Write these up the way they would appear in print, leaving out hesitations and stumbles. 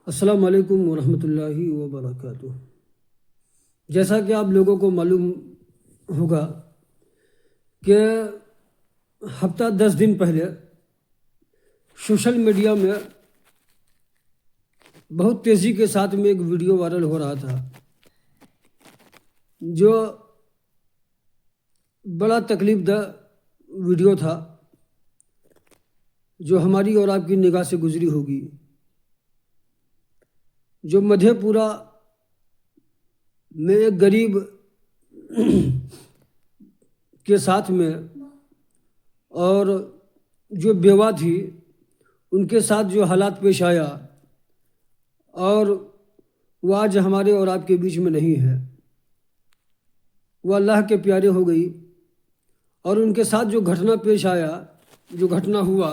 अस्सलाम वालेकुम वरहमतुल्लाहि वबरकातुह। जैसा कि आप लोगों को मालूम होगा कि हफ्ता 10 दिन पहले सोशल मीडिया में बहुत तेज़ी के साथ में एक वीडियो वायरल हो रहा था जो बड़ा तकलीफ़दह वीडियो था, जो हमारी और आपकी निगाह से गुजरी होगी। जो मधेपुरा में एक गरीब के साथ में और जो बेवा थी उनके साथ जो हालात पेश आया, और वो आज हमारे और आपके बीच में नहीं है। वो अल्लाह के प्यारे हो गई, और उनके साथ जो घटना पेश आया, जो घटना हुआ,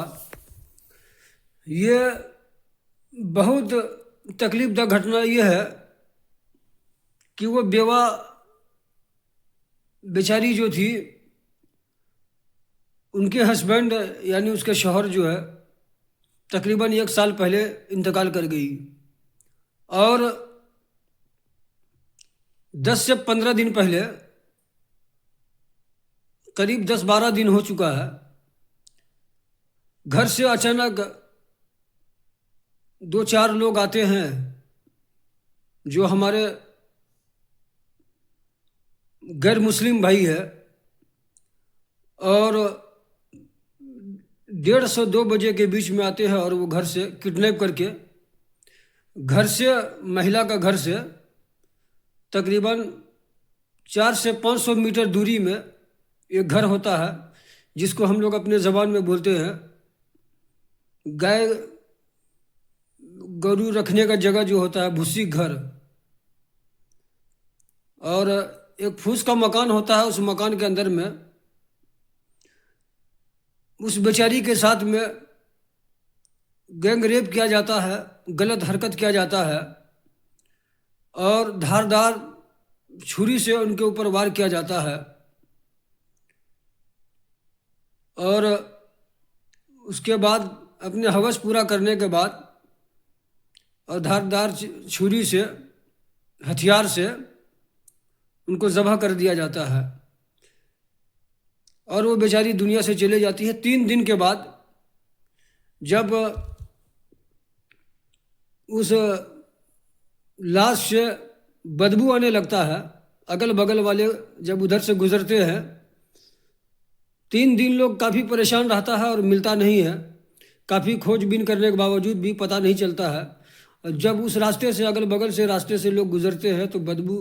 ये बहुत तकलीफ़दह घटना ये है कि वो बेवा बेचारी जो थी, उनके हस्बैंड यानी उसके शौहर जो है तकरीबन 1 साल पहले इंतकाल कर गई, और 10 से 15 दिन पहले, करीब 10-12 दिन हो चुका है, घर से अचानक 2-4 लोग आते हैं जो हमारे गैर मुस्लिम भाई है, और 1:30 से 2 बजे के बीच में आते हैं, और वो घर से किडनैप करके, घर से, महिला का घर से तकरीबन 400 से 500 मीटर दूरी में एक घर होता है जिसको हम लोग अपने ज़बान में बोलते हैं गाय गरू रखने का जगह जो होता है, भूसी घर, और एक फूस का मकान होता है। उस मकान के अंदर में उस बेचारी के साथ में गैंग रेप किया जाता है, गलत हरकत किया जाता है, और धारदार छुरी से उनके ऊपर वार किया जाता है, और उसके बाद अपने हवस पूरा करने के बाद और धारदार छुरी से, हथियार से उनको ज़बह कर दिया जाता है, और वो बेचारी दुनिया से चले जाती है। 3 दिन के बाद जब उस लाश से बदबू आने लगता है, अगल बगल वाले जब उधर से गुजरते हैं, 3 दिन लोग काफ़ी परेशान रहता है और मिलता नहीं है। काफ़ी खोजबीन करने के बावजूद भी पता नहीं चलता है। और जब उस रास्ते से, अगल बगल से रास्ते से लोग गुजरते हैं, तो बदबू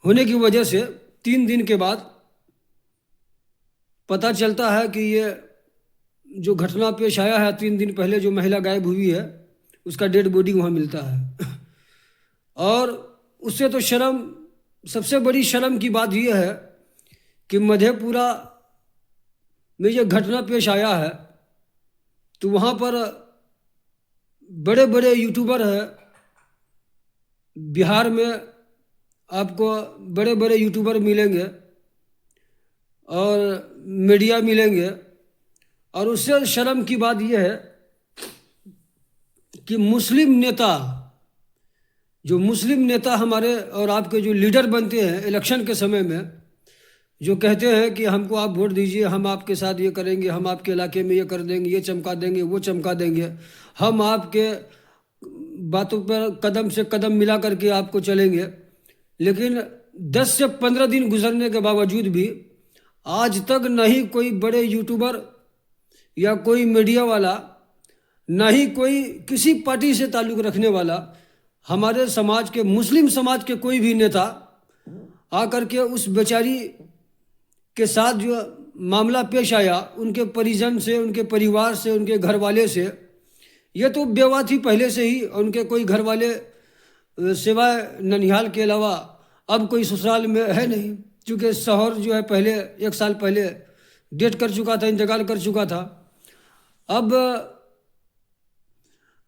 होने की वजह से 3 दिन के बाद पता चलता है कि ये जो घटना पेश आया है 3 दिन पहले, जो महिला गायब हुई है, उसका डेड बॉडी वहाँ मिलता है। और उससे तो शर्म, सबसे बड़ी शर्म की बात यह है कि मधेपुरा में ये घटना पेश आया है, तो वहाँ पर बड़े बड़े यूट्यूबर हैं। बिहार में आपको बड़े बड़े यूट्यूबर मिलेंगे और मीडिया मिलेंगे, और उससे शर्म की बात यह है कि जो मुस्लिम नेता हमारे और आपके जो लीडर बनते हैं इलेक्शन के समय में, जो कहते हैं कि हमको आप वोट दीजिए, हम आपके साथ ये करेंगे, हम आपके इलाके में ये कर देंगे, ये चमका देंगे, वो चमका देंगे, हम आपके बातों पर कदम से कदम मिला करके आपको चलेंगे, लेकिन 10 से 15 दिन गुजरने के बावजूद भी आज तक नहीं कोई बड़े यूट्यूबर या कोई मीडिया वाला, ना ही कोई किसी पार्टी से ताल्लुक़ रखने वाला, हमारे समाज के, मुस्लिम समाज के कोई भी नेता आकर के उस बेचारी के साथ जो मामला पेश आया, उनके परिजन से, उनके परिवार से, उनके घर वाले से, ये तो बेवा थी पहले से ही, और उनके कोई घर वाले सिवाय ननिहाल के अलावा अब कोई ससुराल में है नहीं, क्योंकि शौहर जो है पहले 1 साल पहले डेथ कर चुका था, इंतकाल कर चुका था। अब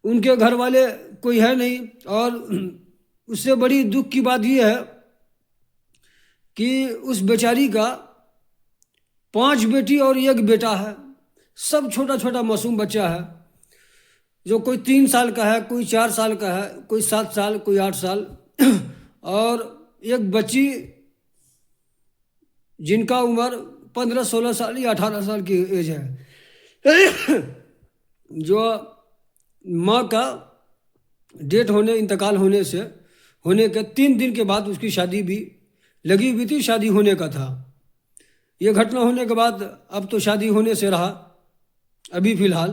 उनके घर वाले कोई है नहीं, और उससे बड़ी दुख की बात यह है कि उस बेचारी का 5 बेटी और 1 बेटा है, सब छोटा छोटा मासूम बच्चा है। जो कोई 3 साल का है, कोई 4 साल का है, कोई 7 साल, कोई 8 साल और एक बच्ची जिनका उम्र 15-16 साल या 18 साल की एज है जो माँ का डेथ होने, इंतकाल होने के 3 दिन के बाद उसकी शादी भी लगी हुई थी, शादी होने का था। ये घटना होने के बाद अब तो शादी होने से रहा अभी फ़िलहाल।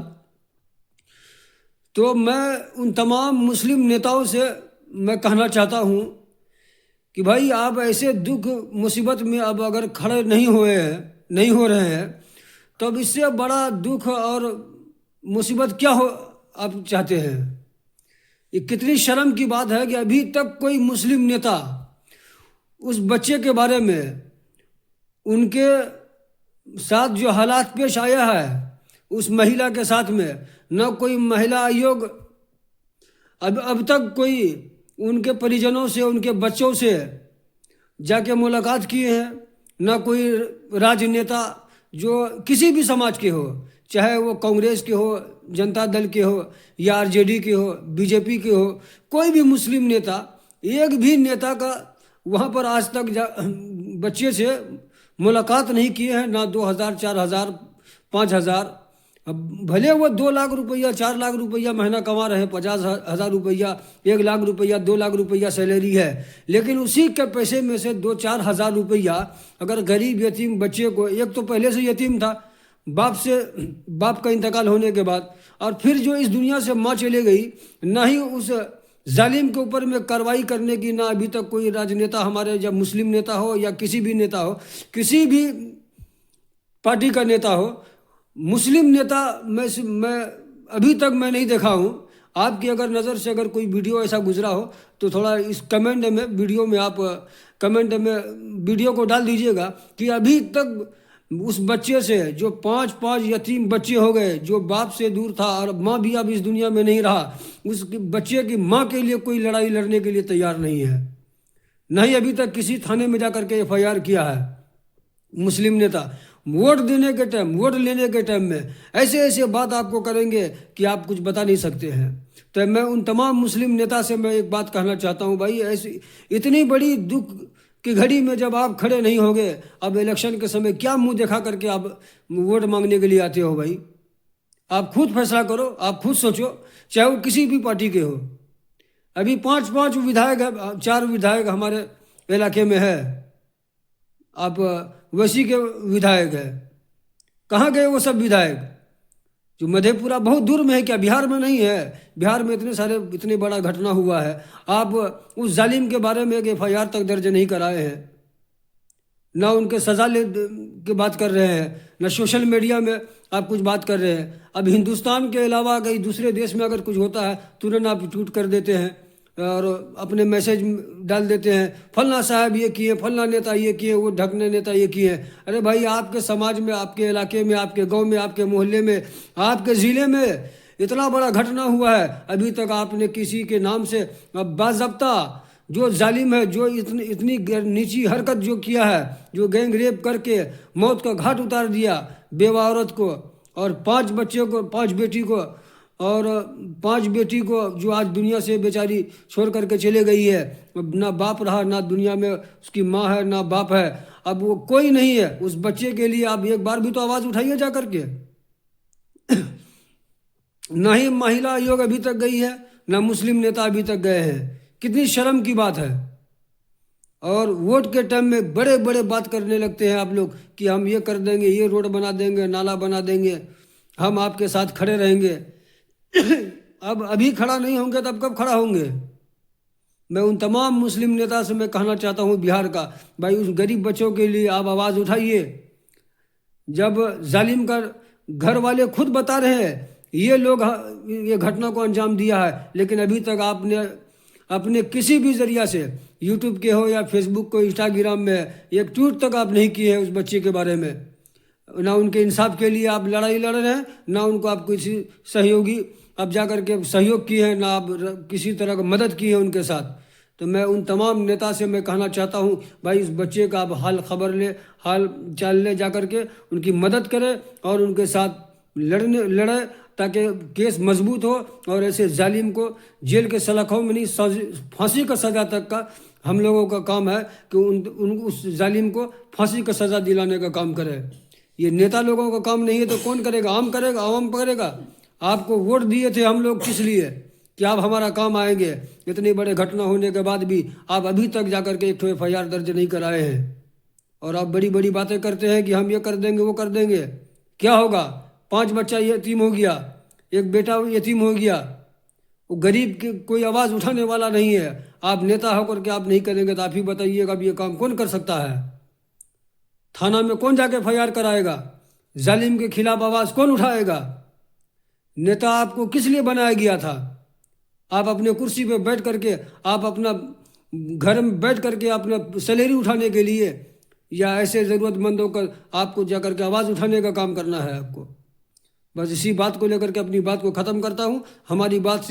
तो मैं उन तमाम मुस्लिम नेताओं से मैं कहना चाहता हूँ कि भाई आप ऐसे दुख मुसीबत में अब अगर खड़े नहीं हो रहे हैं तो अब इससे बड़ा दुख और मुसीबत क्या हो आप चाहते हैं। ये कितनी शर्म की बात है कि अभी तक कोई मुस्लिम नेता उस बच्चे के बारे में, उनके साथ जो हालात पेश आया है उस महिला के साथ में, न कोई महिला आयोग अब तक कोई उनके परिजनों से, उनके बच्चों से जाके मुलाकात किए हैं, न कोई राजनेता जो किसी भी समाज के हो, चाहे वो कांग्रेस के हो, जनता दल के हो या आरजेडी के हो, बीजेपी के हो, कोई भी मुस्लिम नेता, एक भी नेता का वहाँ पर आज तक बच्चे से मुलाकात नहीं किए हैं। ना 2000, 4000, 5000, अब भले वो 2 लाख रुपया, 4 लाख रुपया महीना कमा रहे हैं, 50,000 रुपया, 1 लाख रुपया, 2 लाख रुपया सैलरी है, लेकिन उसी के पैसे में से 2-4 हज़ार रुपया अगर गरीब यतीम बच्चे को, एक तो पहले से यतीम था बाप का इंतकाल होने के बाद, और फिर जो इस दुनिया से माँ चले गई, ना ही उस जालिम के ऊपर में कार्रवाई करने की, ना अभी तक कोई राजनेता हमारे, जब मुस्लिम नेता हो या किसी भी नेता हो, किसी भी पार्टी का नेता हो, मुस्लिम नेता मैं अभी तक मैं नहीं देखा हूँ। आपकी अगर नज़र से अगर कोई वीडियो ऐसा गुजरा हो तो थोड़ा इस कमेंट में, वीडियो में आप कमेंट में वीडियो को डाल दीजिएगा कि अभी तक उस बच्चे से, जो 5 यतीम बच्चे हो गए, जो बाप से दूर था और माँ भी अब इस दुनिया में नहीं रहा, उस बच्चे की माँ के लिए कोई लड़ाई लड़ने के लिए तैयार नहीं है। नहीं अभी तक किसी थाने में जाकर के FIR किया है मुस्लिम नेता। वोट देने के टाइम, वोट लेने के टाइम में ऐसे ऐसे बात आपको करेंगे कि आप कुछ बता नहीं सकते हैं। तो मैं उन तमाम मुस्लिम नेता से मैं एक बात कहना चाहता हूँ, भाई ऐसी इतनी बड़ी दुख की घड़ी में जब आप खड़े नहीं होंगे, अब इलेक्शन के समय क्या मुंह दिखा करके आप वोट मांगने के लिए आते हो। भाई आप खुद फैसला करो, आप खुद सोचो, चाहे वो किसी भी पार्टी के हो। अभी 5 विधायक है, 4 विधायक हमारे इलाके में है, आप वैसी के विधायक है, कहाँ गए वो सब विधायक? जो मधेपुरा बहुत दूर में है, क्या बिहार में नहीं है? बिहार में इतने बड़ा घटना हुआ है, आप उस जालिम के बारे में एक FIR तक दर्ज नहीं कराए हैं, ना उनके सजा की बात कर रहे हैं, ना सोशल मीडिया में आप कुछ बात कर रहे हैं। अब हिंदुस्तान के अलावा कहीं दूसरे देश में अगर कुछ होता है तुरंत आप ट्वीट कर देते हैं और अपने मैसेज डाल देते हैं, फलना साहब ये किए, फलना नेता ये किए, वो ढकने नेता ये किए। अरे भाई आपके समाज में, आपके इलाके में, आपके गांव में, आपके मोहल्ले में, आपके ज़िले में इतना बड़ा घटना हुआ है, अभी तक आपने किसी के नाम से बाज़ाब्ता जो जालिम है, जो इतनी नीची हरकत जो किया है, जो गैंग रेप करके मौत का घाट उतार दिया बेवा औरत को और 5 बच्चों को, 5 बेटी को, और 5 बेटी को जो आज दुनिया से बेचारी छोड़ करके चले गई है, ना बाप रहा, ना दुनिया में उसकी माँ है, ना बाप है, अब वो कोई नहीं है। उस बच्चे के लिए आप एक बार भी तो आवाज़ उठाइए जा करके। ना ही महिला आयोग अभी तक गई है, ना मुस्लिम नेता अभी तक गए हैं। कितनी शर्म की बात है। और वोट के टाइम में बड़े बड़े बात करने लगते हैं आप लोग कि हम ये कर देंगे, ये रोड बना देंगे, नाला बना देंगे, हम आपके साथ खड़े रहेंगे। अब अभी खड़ा नहीं होंगे तब कब खड़ा होंगे? मैं उन तमाम मुस्लिम नेता से मैं कहना चाहता हूँ बिहार का, भाई उस गरीब बच्चों के लिए आप आवाज़ उठाइए। जब जालिम का घर वाले खुद बता रहे हैं ये लोग ये घटना को अंजाम दिया है, लेकिन अभी तक आपने अपने किसी भी जरिया से, यूट्यूब के हो या फेसबुक को, इंस्टाग्राम में एक ट्वीट तक आप नहीं किए हैं उस बच्चे के बारे में। ना उनके इंसाफ के लिए आप लड़ाई लड़ रहे हैं, ना उनको आप किसी सहयोगी आप जा कर के सहयोग किए हैं, ना आप किसी तरह का मदद की है उनके साथ। तो मैं उन तमाम नेता से मैं कहना चाहता हूँ, भाई इस बच्चे का आप हाल चाल ले जा कर के उनकी मदद करें और उनके साथ लड़े ताकि केस मजबूत हो और ऐसे जालिम को जेल के सलाखों में नहीं, फांसी का सज़ा तक का हम लोगों का काम है कि उस जालिम को फांसी का सज़ा दिलाने का काम करे। ये नेता लोगों का काम नहीं है तो कौन करेगा? आम करेगा, आवाम करेगा। आपको वोट दिए थे हम लोग किस लिए? कि आप हमारा काम आएंगे। इतनी बड़े घटना होने के बाद भी आप अभी तक जाकर के एक तो FIR दर्ज नहीं कराए हैं और आप बड़ी बड़ी बातें करते हैं कि हम ये कर देंगे, वो कर देंगे। क्या होगा? 5 बच्चा यतीम हो गया, एक बेटा यतीम हो गया, वो गरीब की कोई आवाज़ उठाने वाला नहीं है। आप नेता होकर के आप नहीं करेंगे तो आप ही बताइएगा अब ये काम कौन कर सकता है? थाना में कौन जाके FIR कराएगा? जालिम के खिलाफ आवाज़ कौन उठाएगा? नेता आपको किस लिए बनाया गया था? आप अपने कुर्सी पे बैठ करके, आप अपना घर में बैठ करके अपना सैलरी उठाने के लिए, या ऐसे ज़रूरतमंदों का आपको जाकर के आवाज़ उठाने का काम करना है आपको? बस इसी बात को लेकर के अपनी बात को ख़त्म करता हूँ। हमारी बात